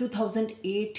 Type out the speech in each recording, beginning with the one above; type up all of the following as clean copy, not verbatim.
2008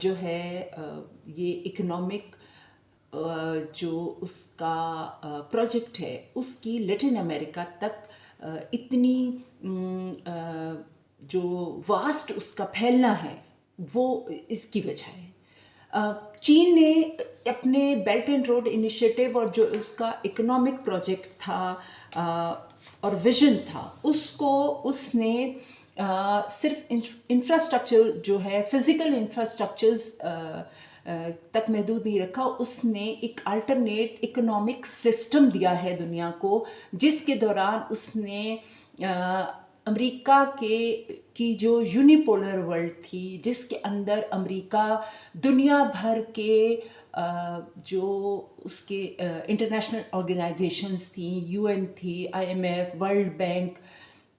جو ہے یہ اکنامک جو اس کا پروجیکٹ ہے اس کی لیٹن امریکہ تک اتنی جو واسٹ اس کا پھیلنا ہے وہ اس کی وجہ ہے. چین نے اپنے بیلٹ اینڈ روڈ انیشیٹو اور جو اس کا اکنامک پروجیکٹ تھا اور ویژن تھا اس نے صرف انفراسٹرکچر جو ہے فزیکل انفراسٹرکچرز تک محدود نہیں رکھا. اس نے ایک الٹرنیٹ اکنامک سسٹم دیا ہے دنیا کو, جس کے دوران اس نے امریکہ کی جو یونیپولر ورلڈ تھی, جس کے اندر امریکہ دنیا بھر کے جو اس کے انٹرنیشنل آرگنائزیشنز تھیں, UN تھی, IMF, world bank,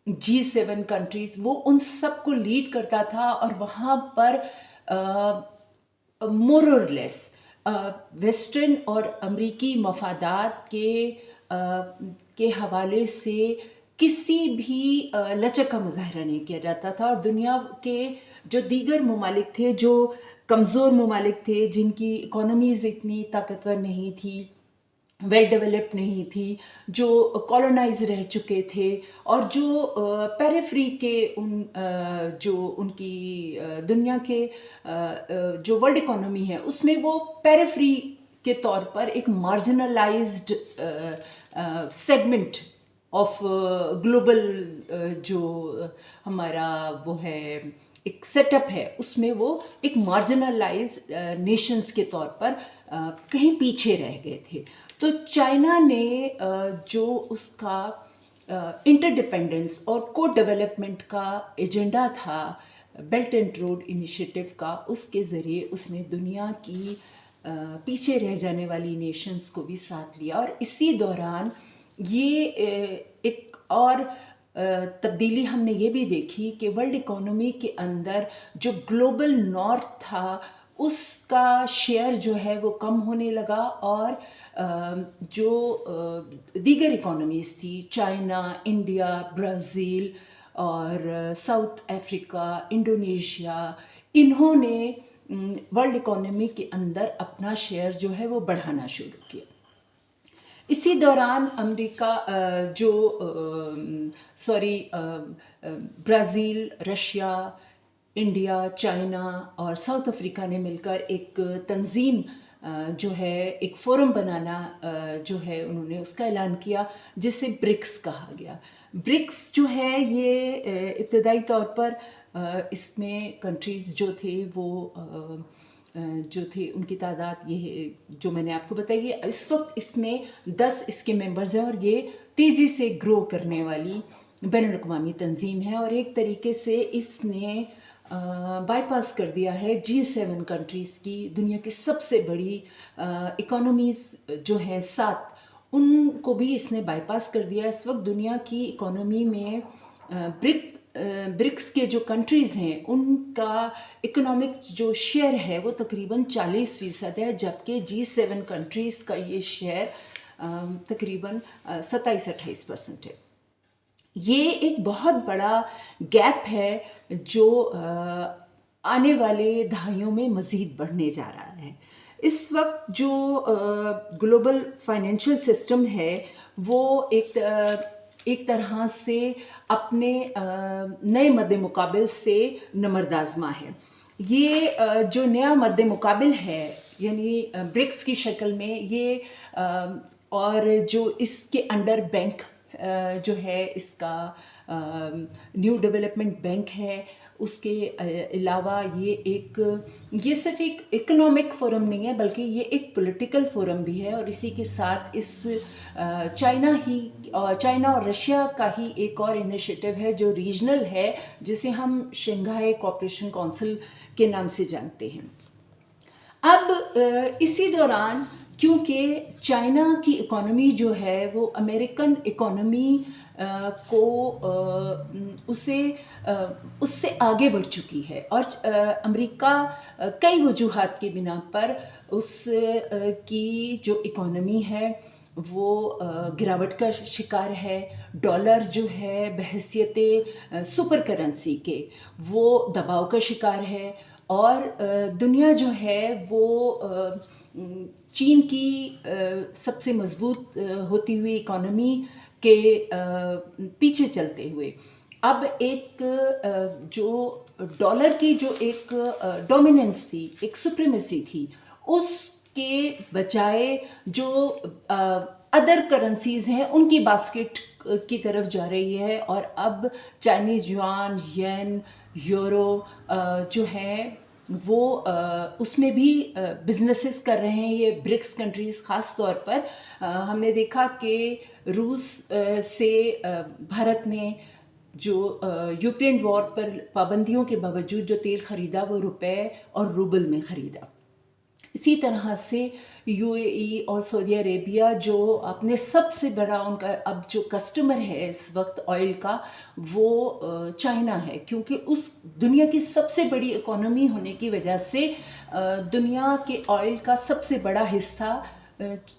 G7 countries, وہ ان سب کو لیڈ کرتا تھا. اور وہاں پر مور اور لیس ویسٹرن اور امریکی مفادات کے حوالے سے کسی بھی لچک کا مظاہرہ نہیں کیا جاتا تھا. اور دنیا کے جو دیگر ممالک تھے, جو کمزور ممالک تھے, جن کی اکانومیز اتنی طاقتور نہیں تھی, ویل ڈیولپ نہیں تھی, جو کالونائز رہ چکے تھے, اور جو پیریفری کے جو ان کی دنیا کے جو ورلڈ اکانومی ہے اس میں وہ پیریفری کے طور پر ایک مارجنلائزڈ سیگمنٹ آف گلوبل جو ہمارا وہ ہے ایک سیٹ اپ ہے, اس میں وہ ایک مارجنلائز نیشنز کے طور پر کہیں پیچھے رہ گئے تھے. تو چائنا نے جو اس کا انٹر ڈپینڈنس اور کو ڈیولپمنٹ کا ایجنڈا تھا بیلٹ اینڈ روڈ انیشیٹو کا, اس کے ذریعے اس نے دنیا کی پیچھے رہ جانے والی نیشنز کو بھی ساتھ لیا. اور اسی دوران یہ ایک اور تبدیلی ہم نے یہ بھی دیکھی کہ ورلڈ اکانومی کے اندر جو گلوبل نارتھ تھا اس کا شیئر جو ہے وہ کم ہونے لگا, اور جو دیگر اکانومیز تھی, چائنا, انڈیا, برازیل اور ساؤتھ افریقہ, انڈونیشیا, انہوں نے ورلڈ اکانومی کے اندر اپنا شیئر جو ہے وہ بڑھانا شروع کیا. اسی دوران امریکہ برازیل, رشیا, انڈیا, چائنا اور ساؤتھ افریقہ نے مل کر ایک تنظیم جو ہے ایک فورم بنانا جو ہے انہوں نے اس کا اعلان کیا, جسے برکس کہا گیا. برکس جو ہے یہ ابتدائی طور پر اس میں کنٹریز جو تھے وہ جو تھے ان کی تعداد یہ جو میں نے آپ کو بتائی ہے, اس وقت اس میں 10 اس کے ممبرز ہیں, اور یہ تیزی سے گرو کرنے والی بین الاقوامی تنظیم ہے. اور ایک طریقے سے اس نے بائی پاس کر دیا ہے G7 کنٹریز کی, دنیا کی سب سے بڑی اکانومیز جو ہیں 7, ان کو بھی اس نے بائی پاس کر دیا. اس وقت دنیا کی اکانومی میں برکس کے جو کنٹریز ہیں ان کا اکنامک جو شیئر ہے وہ تقریباً 40% ہے, جبکہ G7 کنٹریز کا یہ شیئر تقریباً 27-28% ہے. یہ ایک بہت بڑا گیپ ہے جو آنے والے دہائیوں میں مزید بڑھنے جا رہا ہے. اس وقت جو گلوبل فائنینشیل سسٹم ہے وہ ایک طرح سے اپنے نئے مد مقابل سے نمردآزما ہے. یہ جو نیا مد مقابل ہے یعنی برکس کی شکل میں یہ اور جو اس کے انڈر بینک جو ہے اس کا نیو ڈیولپمنٹ بینک ہے, اس کے علاوہ یہ صرف ایک اکنامک فورم نہیں ہے بلکہ یہ ایک پولیٹیکل فورم بھی ہے. اور اسی کے ساتھ اس چائنا اور رشیا کا ہی ایک اور انیشیٹو ہے جو ریجنل ہے, جسے ہم شنگھائی کوآپریشن کونسل کے نام سے جانتے ہیں. اب اسی دوران کیونکہ چائنا کی اکانومی جو ہے وہ امریکن اکانومی کو اس سے آگے بڑھ چکی ہے, اور امریکہ کئی وجوہات کی بنا پر اس کی جو اکانومی ہے وہ گراوٹ کا شکار ہے. ڈالر جو ہے بحیثیت سپر کرنسی کے وہ دباؤ کا شکار ہے, اور دنیا جو ہے وہ چین کی سب سے مضبوط ہوتی ہوئی اکانومی کے پیچھے چلتے ہوئے اب ایک جو ڈالر کی جو ایک ڈومیننس تھی، ایک سپریمیسی تھی، اس کے بجائے جو ادر کرنسیز ہیں ان کی باسکٹ کی طرف جا رہی ہے، اور اب چائنیز یوان، ین، یورو جو ہے وہ اس میں بھی بزنسز کر رہے ہیں یہ برکس کنٹریز. خاص طور پر ہم نے دیکھا کہ روس سے بھارت نے جو یوکرین وار پر پابندیوں کے باوجود جو تیل خریدا وہ روپے اور روبل میں خریدا. اسی طرح سے یو اے ای اور سعودی عربیہ جو اپنے سب سے بڑا ان کا اب جو کسٹمر ہے اس وقت آئل کا وہ چائنا ہے، کیونکہ اس دنیا کی سب سے بڑی اکانومی ہونے کی وجہ سے دنیا کے آئل کا سب سے بڑا حصہ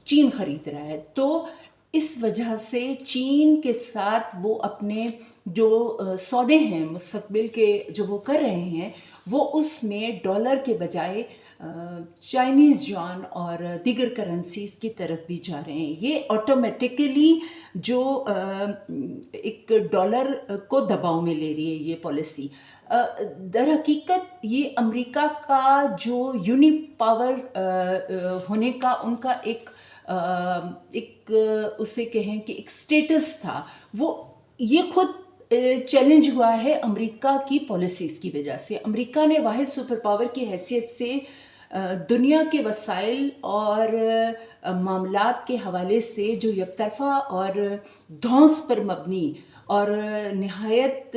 چین خرید رہا ہے. تو اس وجہ سے چین کے ساتھ وہ اپنے جو سودے ہیں مستقبل کے جو وہ کر رہے ہیں وہ اس میں ڈالر کے بجائے چائنیز یوان اور دیگر کرنسیز کی طرف بھی جا رہے ہیں. یہ آٹومیٹیکلی جو ایک ڈالر کو دباؤ میں لے رہی ہے یہ پالیسی. در حقیقت یہ امریکہ کا جو یونی پاور ہونے کا ان کا ایک اسے کہیں کہ ایک سٹیٹس تھا، وہ یہ خود چیلنج ہوا ہے امریکہ کی پالیسیز کی وجہ سے. امریکہ نے واحد سپر پاور کی حیثیت سے دنیا کے وسائل اور معاملات کے حوالے سے جو یک طرفہ اور دھونس پر مبنی اور نہایت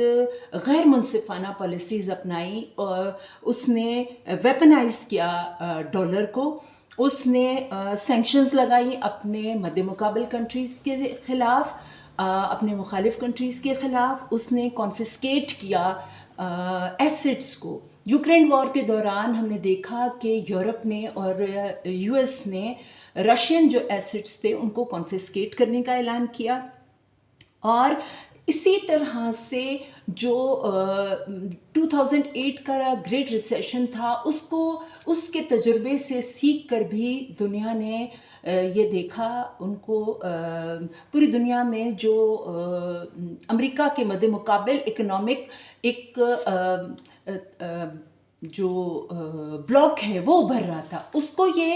غیر منصفانہ پالیسیز اپنائی، اور اس نے ویپنائز کیا ڈالر کو، اس نے سینکشنز لگائی اپنے مد مقابل کنٹریز کے خلاف، اپنے مخالف کنٹریز کے خلاف. اس نے کانفسکیٹ کیا ایسٹس کو. یوکرین وار کے دوران ہم نے دیکھا کہ یورپ نے اور یو ایس نے رشین جو ایسٹس تھے ان کو کانفسکیٹ کرنے کا اعلان کیا. اور اسی طرح سے جو 2008 کا گریٹ ریسیشن تھا اس کے تجربے سے سیکھ کر بھی دنیا نے یہ دیکھا، ان کو پوری دنیا میں جو امریکہ کے مد مقابل اکنامک ایک جو بلاک ہے وہ ابھر رہا تھا، اس کو یہ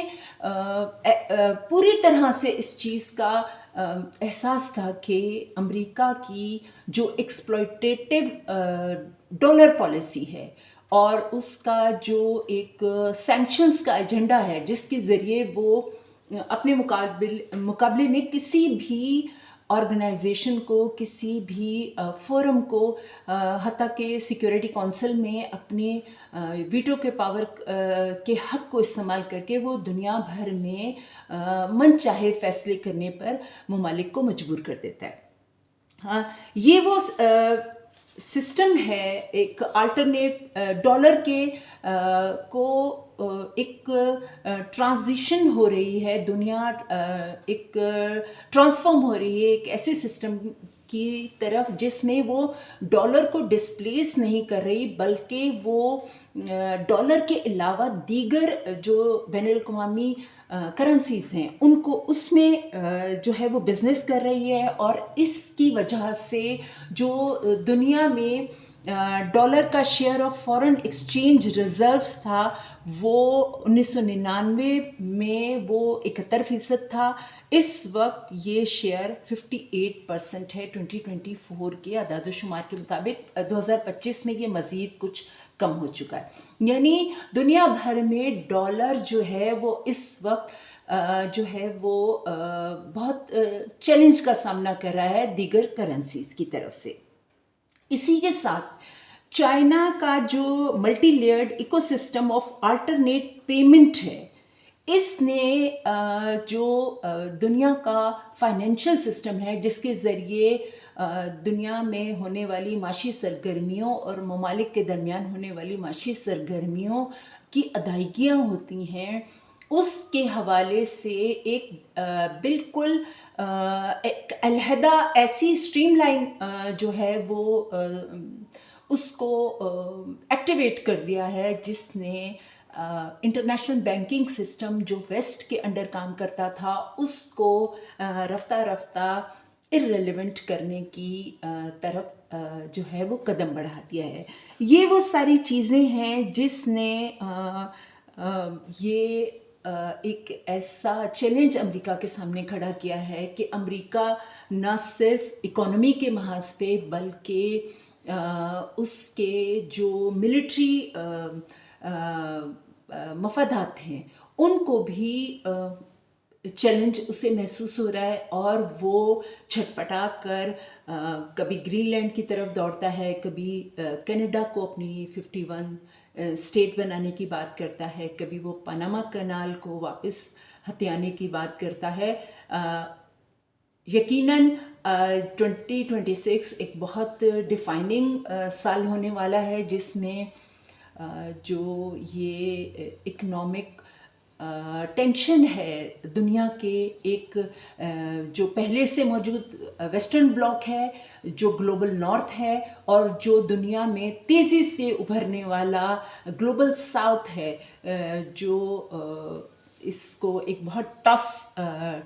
پوری طرح سے اس چیز کا احساس تھا کہ امریکہ کی جو ایکسپلوئٹیٹو ڈالر پالیسی ہے اور اس کا جو ایک سینکشنز کا ایجنڈا ہے جس کے ذریعے وہ اپنے مقابلے میں کسی بھی آرگنائزیشن کو، کسی بھی فورم کو، حتیٰ کہ سیکیورٹی کونسل میں اپنے ویٹو کے پاور کے حق کو استعمال کر کے وہ دنیا بھر میں من چاہے فیصلے کرنے پر ممالک کو مجبور کر دیتا ہے. یہ وہ سسٹم ہے، ایک آلٹرنیٹ ڈالر کے کو ایک ٹرانزیشن ہو رہی ہے، دنیا ایک ٹرانسفارم ہو رہی ہے ایک ایسے سسٹم کی طرف جس میں وہ ڈالر کو ڈسپلیس نہیں کر رہی، بلکہ وہ ڈالر کے علاوہ دیگر جو بین الاقوامی کرنسیز ہیں ان کو اس میں جو ہے وہ بزنس کر رہی ہے. اور اس کی وجہ سے جو دنیا میں ڈالر کا share of foreign exchange reserves تھا وہ 1999 میں وہ 71% تھا، اس وقت یہ شیئر 58% ہے 2024 کے اعداد و شمار کے مطابق. 2025 میں یہ مزید کچھ کم ہو چکا ہے. یعنی دنیا بھر میں ڈالر جو ہے وہ اس وقت جو ہے وہ بہت چیلنج کا سامنا کر رہا ہے دیگر کرنسیز کی طرف سے. اسی کے ساتھ چائنا کا جو multi layered ecosystem of alternate payment ہے، اس نے جو دنیا کا فائنینشیل سسٹم ہے جس کے ذریعے دنیا میں ہونے والی معاشی سرگرمیوں اور ممالک کے درمیان ہونے والی معاشی سرگرمیوں کی ادائیگیاں ہوتی ہیں، اس کے حوالے سے ایک بالکل ایک علیحدہ ایسی اسٹریم لائن جو ہے وہ اس کو ایکٹیویٹ کر دیا ہے، جس نے انٹرنیشنل بینکنگ سسٹم جو ویسٹ کے انڈر کام کرتا تھا اس کو رفتہ رفتہ ارریلیونٹ کرنے کی طرف جو ہے وہ قدم بڑھا دیا ہے۔ یہ وہ ساری چیزیں ہیں جس نے یہ ایک ایسا چیلنج امریکہ کے سامنے کھڑا کیا ہے کہ امریکہ نہ صرف اکانومی کے محاذ پہ بلکہ اس کے جو ملٹری مفادات ہیں ان کو بھی چیلنج اسے محسوس ہو رہا ہے، اور وہ چھٹپٹا کر کبھی گرین لینڈ کی طرف دوڑتا ہے، کبھی کینیڈا کو اپنی 51 اسٹیٹ بنانے کی بات کرتا ہے، کبھی وہ پاناما کنال کو واپس ہتھیانے کی بات کرتا ہے۔ یقیناً 2026 ایک بہت ڈیفائننگ سال ہونے والا ہے، جس میں جو یہ اکنامک ٹینشن ہے دنیا کے، ایک جو پہلے سے موجود ویسٹرن بلاک ہے، جو گلوبل نارتھ ہے، اور جو دنیا میں تیزی سے ابھرنے والا گلوبل ساؤتھ ہے، جو اس کو ایک بہت ٹف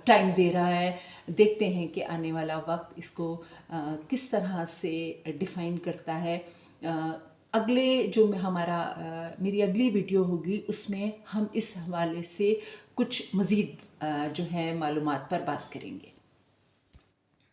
ٹائم دے رہا ہے۔ دیکھتے ہیں کہ آنے والا وقت اس کو کس طرح سے ڈیفائن کرتا ہے۔ اگلے جو میری اگلی ویڈیو ہوگی اس میں ہم اس حوالے سے کچھ مزید جو ہے معلومات پر بات کریں گے۔